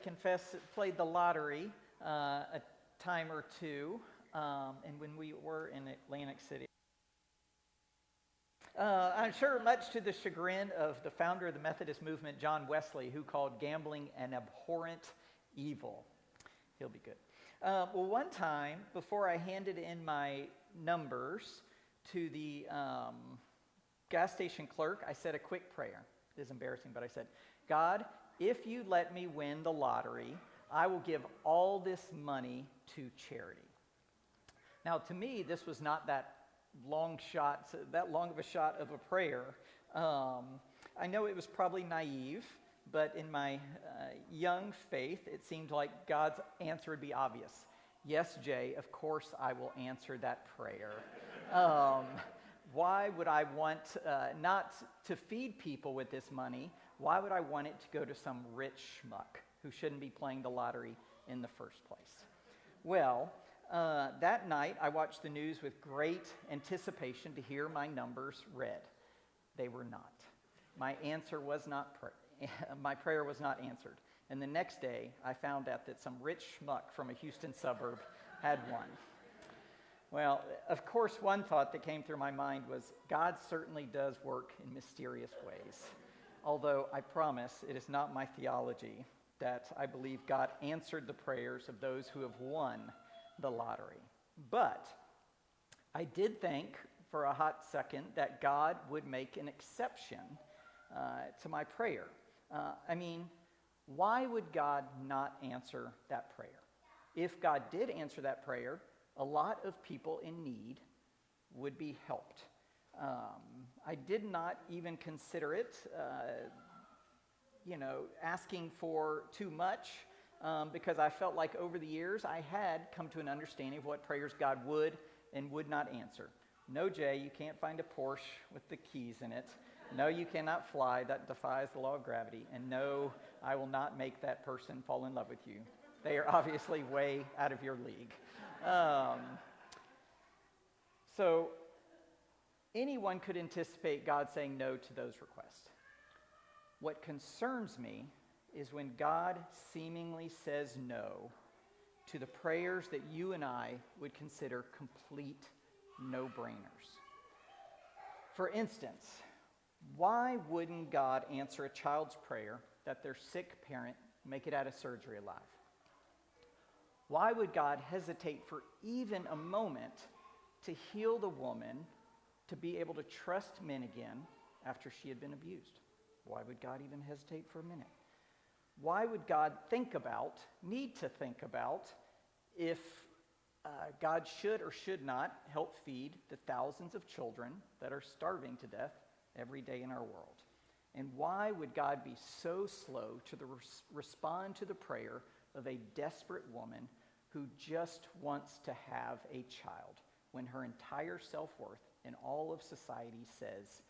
confess, played the lottery a time or two, and when we were in Atlantic City. I'm sure much to the chagrin of the founder of the Methodist movement, John Wesley, who called gambling an abhorrent evil. He'll be good. Well, one time, before I handed in my numbers to the gas station clerk, I said a quick prayer. It is embarrassing, but I said, God, if you let me win the lottery, I will give all this money to charity. Now, to me, this was not that long of a shot of a prayer. I know it was probably naive, but in my young faith, it seemed like God's answer would be obvious. Yes, Jay, of course I will answer that prayer. Why would I want not to feed people with this money? Why would I want it to go to some rich schmuck who shouldn't be playing the lottery in the first place? Well, that night I watched the news with great anticipation to hear my numbers read. They were not. My prayer was not answered. And the next day I found out that some rich schmuck from a Houston suburb had won. Well, of course, one thought that came through my mind was, God certainly does work in mysterious ways. Although I promise it is not my theology that I believe God answered the prayers of those who have won the lottery. But I did think for a hot second that God would make an exception to my prayer. Why would God not answer that prayer? If God did answer that prayer, a lot of people in need would be helped. I did not even consider it, asking for too much, because I felt like over the years I had come to an understanding of what prayers God would and would not answer. No, Jay, you can't find a Porsche with the keys in it. No, you cannot fly. That defies the law of gravity. And no, I will not make that person fall in love with you. They are obviously way out of your league. So anyone could anticipate God saying no to those requests. What concerns me is when God seemingly says no to the prayers that you and I would consider complete no-brainers. For instance, why wouldn't God answer a child's prayer that their sick parent make it out of surgery alive? Why would God hesitate for even a moment to heal the woman to be able to trust men again after she had been abused? Why would God even hesitate for a minute? Why would God need to think about if God should or should not help feed the thousands of children that are starving to death every day in our world? And why would God be so slow to respond to the prayer of a desperate woman who just wants to have a child when her entire self-worth in all of society says,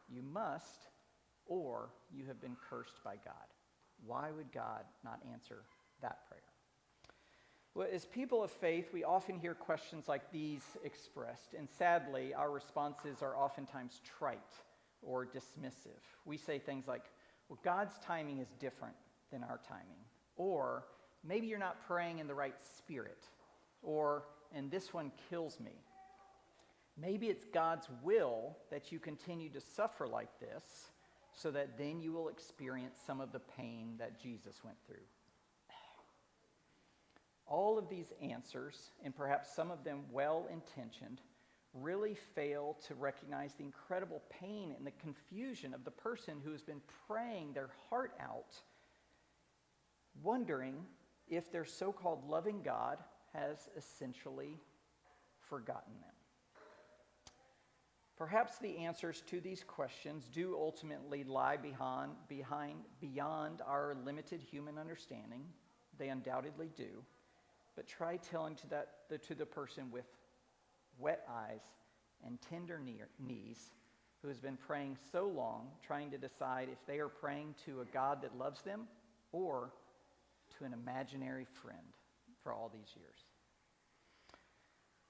you must, or you have been cursed by God? Why would God not answer that prayer? Well, as people of faith, we often hear questions like these expressed, and sadly, our responses are oftentimes trite or dismissive. We say things like, well, God's timing is different than our timing. Or, maybe you're not praying in the right spirit. Or, and this one kills me. Maybe it's God's will that you continue to suffer like this so that then you will experience some of the pain that Jesus went through. All of these answers, and perhaps some of them well-intentioned, really fail to recognize the incredible pain and the confusion of the person who has been praying their heart out, wondering if their so-called loving God has essentially forgotten them. Perhaps the answers to these questions do ultimately lie beyond our limited human understanding. They undoubtedly do. But try telling to the person with wet eyes and tender knees who has been praying so long, trying to decide if they are praying to a God that loves them or to an imaginary friend for all these years.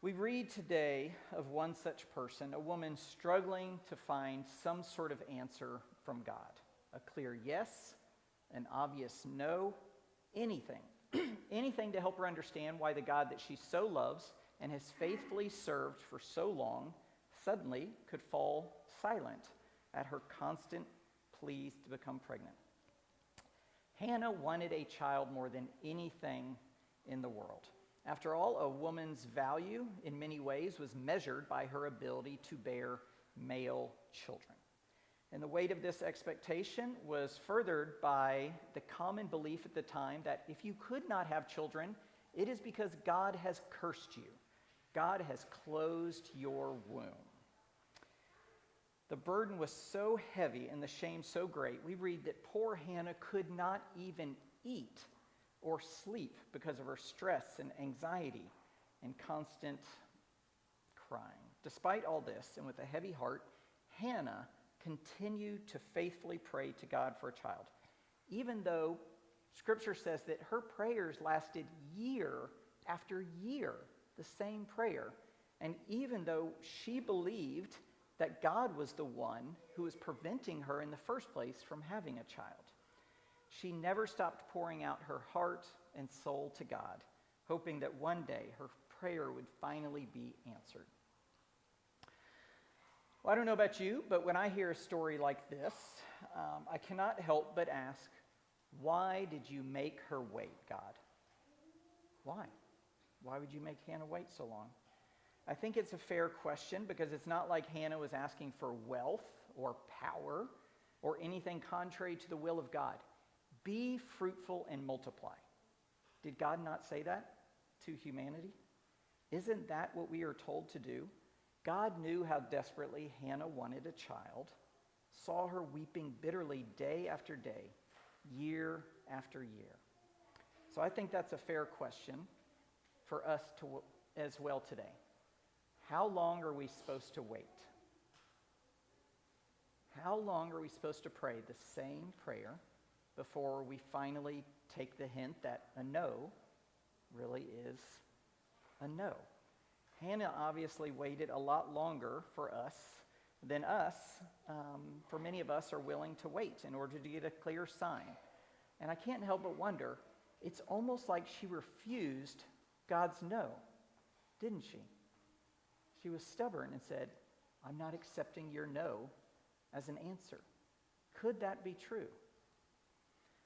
We read today of one such person, a woman struggling to find some sort of answer from God. A clear yes, an obvious no, anything, anything to help her understand why the God that she so loves and has faithfully served for so long suddenly could fall silent at her constant pleas to become pregnant. Hannah wanted a child more than anything in the world. After all, a woman's value in many ways was measured by her ability to bear male children. And the weight of this expectation was furthered by the common belief at the time that if you could not have children, it is because God has cursed you. God has closed your womb. The burden was so heavy and the shame so great, we read that poor Hannah could not even eat or sleep because of her stress and anxiety and constant crying. Despite all this, and with a heavy heart, Hannah continued to faithfully pray to God for a child, even though Scripture says that her prayers lasted year after year, the same prayer, and even though she believed that God was the one who was preventing her in the first place from having a child, she never stopped pouring out her heart and soul to God, hoping that one day her prayer would finally be answered. Well, I don't know about you, but when I hear a story like this, I cannot help but ask, why did you make her wait, God? Why? Why would you make Hannah wait so long? I think it's a fair question because it's not like Hannah was asking for wealth or power or anything contrary to the will of God. Be fruitful and multiply. Did God not say that to humanity? Isn't that what we are told to do? God knew how desperately Hannah wanted a child, saw her weeping bitterly day after day, year after year. So I think that's a fair question for us to as well today. How long are we supposed to wait? How long are we supposed to pray the same prayer before we finally take the hint that a no really is a no? Hannah obviously waited a lot longer for us than us, for many of us are willing to wait in order to get a clear sign. And I can't help but wonder, it's almost like she refused God's no, didn't she? She was stubborn and said, I'm not accepting your no as an answer. Could that be true?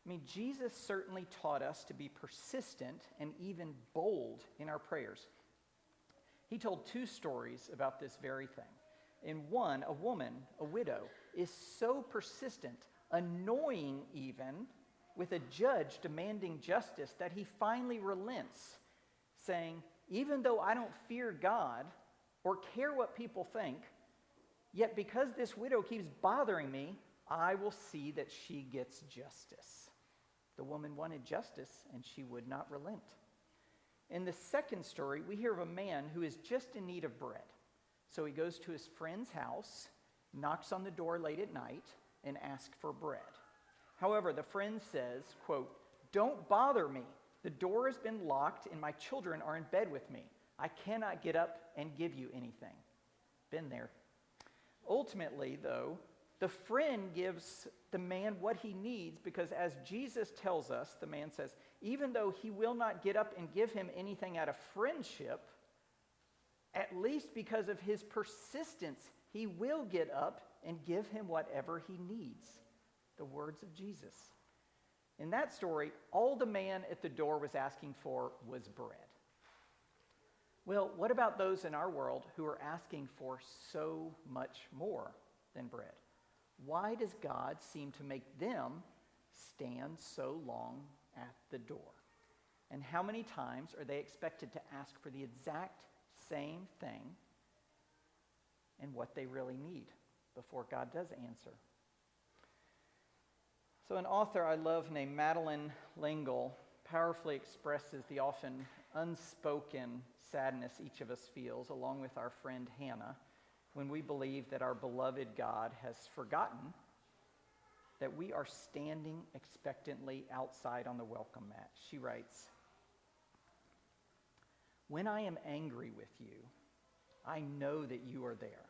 I mean, Jesus certainly taught us to be persistent and even bold in our prayers. He told two stories about this very thing. In one, a woman, a widow, is so persistent, annoying even, with a judge demanding justice that he finally relents, saying, even though I don't fear God or care what people think, yet because this widow keeps bothering me, I will see that she gets justice. The woman wanted justice, and she would not relent. In the second story, we hear of a man who is just in need of bread. So he goes to his friend's house, knocks on the door late at night, and asks for bread. However, the friend says, quote, don't bother me. The door has been locked, and my children are in bed with me. I cannot get up and give you anything. Been there. Ultimately, though, the friend gives the man what he needs because, as Jesus tells us, the man says, even though he will not get up and give him anything out of friendship, at least because of his persistence, he will get up and give him whatever he needs. The words of Jesus. In that story, all the man at the door was asking for was bread. Well, what about those in our world who are asking for so much more than bread? Why does God seem to make them stand so long at the door? And how many times are they expected to ask for the exact same thing and what they really need before God does answer? So an author I love named Madeleine L'Engle powerfully expresses the often unspoken sadness each of us feels, along with our friend Hannah, when we believe that our beloved God has forgotten that we are standing expectantly outside on the welcome mat. She writes, when I am angry with you, I know that you are there,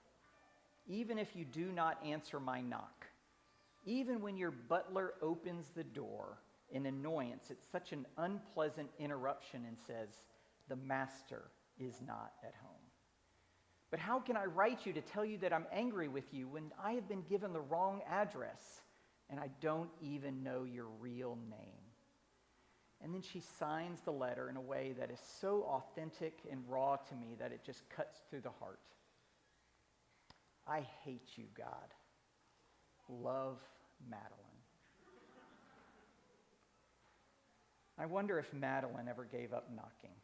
even if you do not answer my knock. Even when your butler opens the door, in annoyance. It's such an unpleasant interruption and says, the master is not at home. But how can I write you to tell you that I'm angry with you when I have been given the wrong address and I don't even know your real name? And then she signs the letter in a way that is so authentic and raw to me that it just cuts through the heart. I hate you, God. Love, Madeline. I wonder if Madeline ever gave up knocking.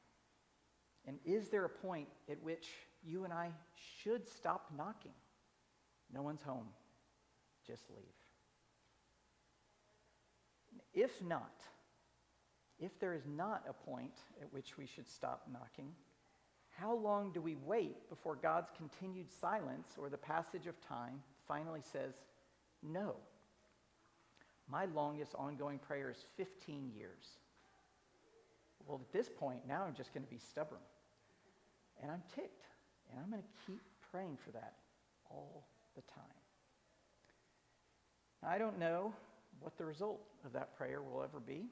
And is there a point at which you and I should stop knocking? No one's home. Just leave. If not, if there is not a point at which we should stop knocking, how long do we wait before God's continued silence or the passage of time finally says, no? My longest ongoing prayer is 15 years. Well, at this point, now I'm just going to be stubborn. And I'm ticked. And I'm going to keep praying for that all the time. Now, I don't know what the result of that prayer will ever be,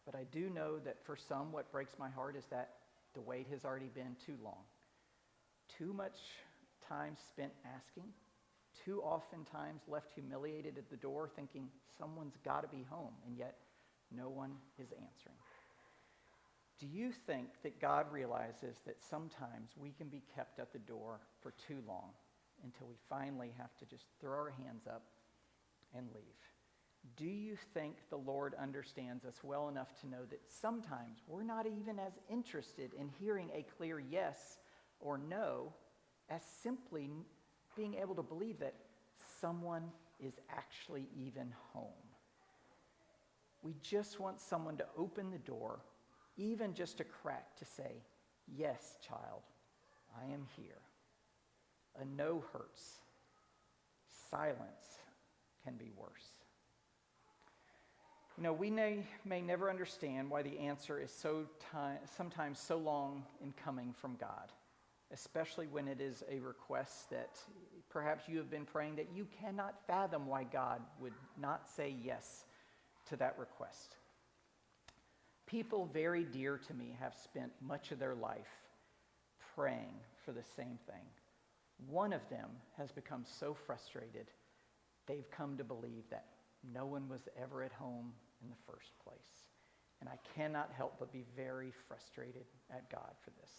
but I do know that for some, what breaks my heart is that the wait has already been too long. Too much time spent asking, too often times left humiliated at the door thinking someone's got to be home, and yet no one is answering. Do you think that God realizes that sometimes we can be kept at the door for too long until we finally have to just throw our hands up and leave? Do you think the Lord understands us well enough to know that sometimes we're not even as interested in hearing a clear yes or no as simply being able to believe that someone is actually even home? We just want someone to open the door, even just a crack, to say, yes, child, I am here. A no hurts. Silence can be worse. You know, we may never understand why the answer is sometimes so long in coming from God, especially when it is a request that perhaps you have been praying that you cannot fathom why God would not say yes to that request. People very dear to me have spent much of their life praying for the same thing. One of them has become so frustrated, they've come to believe that no one was ever at home in the first place. And I cannot help but be very frustrated at God for this.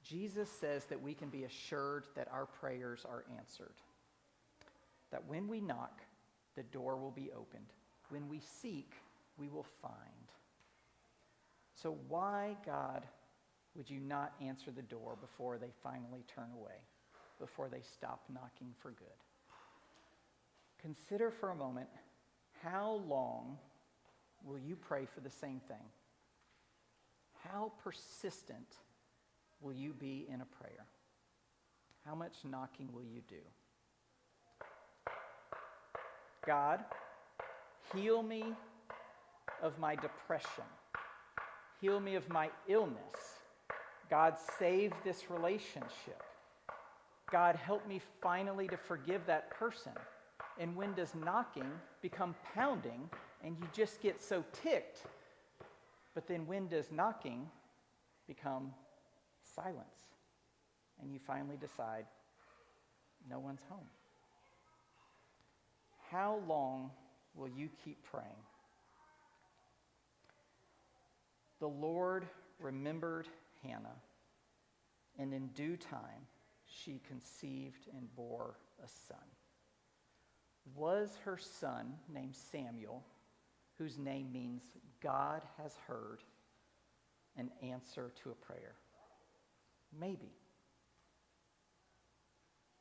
Jesus says that we can be assured that our prayers are answered. That when we knock, the door will be opened. When we seek, we will find. So why, God, would you not answer the door before they finally turn away, before they stop knocking for good? Consider for a moment, how long will you pray for the same thing? How persistent will you be in a prayer? How much knocking will you do? God, heal me of my depression. Heal me of my illness. God, save this relationship. God, help me finally to forgive that person. And when does knocking become pounding and you just get so ticked? But then when does knocking become silence? And you finally decide, no one's home. How long will you keep praying? The Lord remembered Hannah, and in due time she conceived and bore a son. Was her son named Samuel, whose name means God has heard, an answer to a prayer? Maybe.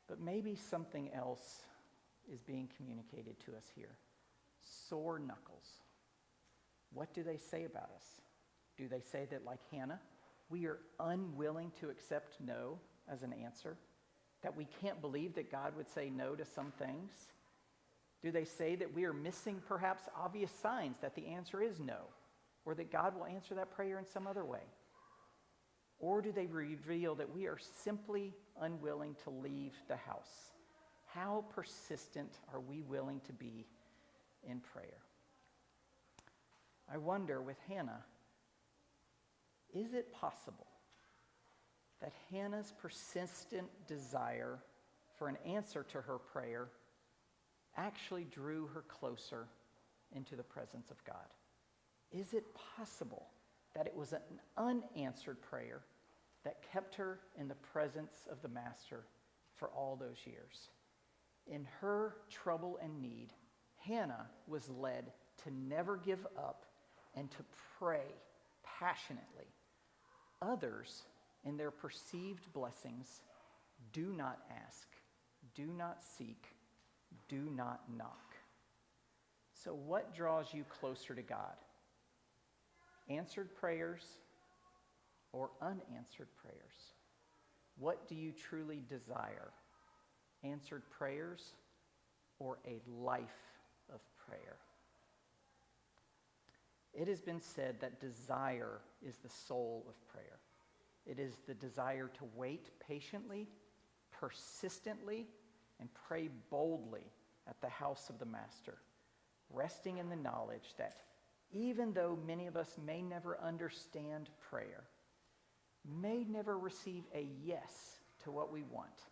But maybe something else is being communicated to us here. Sore knuckles. What do they say about us? Do they say that, like Hannah, we are unwilling to accept no as an answer? That we can't believe that God would say no to some things? Do they say that we are missing perhaps obvious signs that the answer is no, or that God will answer that prayer in some other way? Or do they reveal that we are simply unwilling to leave the house? How persistent are we willing to be in prayer? I wonder with Hannah, is it possible that Hannah's persistent desire for an answer to her prayer actually drew her closer into the presence of God? Is it possible that it was an unanswered prayer that kept her in the presence of the Master for all those years? In her trouble and need, Hannah was led to never give up and to pray passionately. Others, in their perceived blessings, do not ask, do not seek, do not knock. So what draws you closer to God? Answered prayers or unanswered prayers? What do you truly desire? Answered prayers or a life of prayer? It has been said that desire is the soul of prayer. It is the desire to wait patiently, persistently, and pray boldly at the house of the Master, resting in the knowledge that even though many of us may never understand prayer, may never receive a yes to what we want,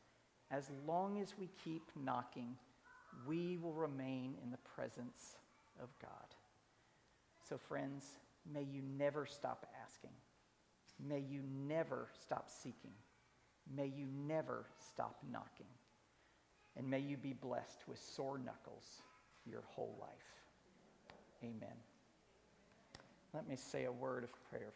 as long as we keep knocking, we will remain in the presence of God. So friends, may you never stop asking. May you never stop seeking. May you never stop knocking. And may you be blessed with sore knuckles your whole life. Amen. Let me say a word of prayer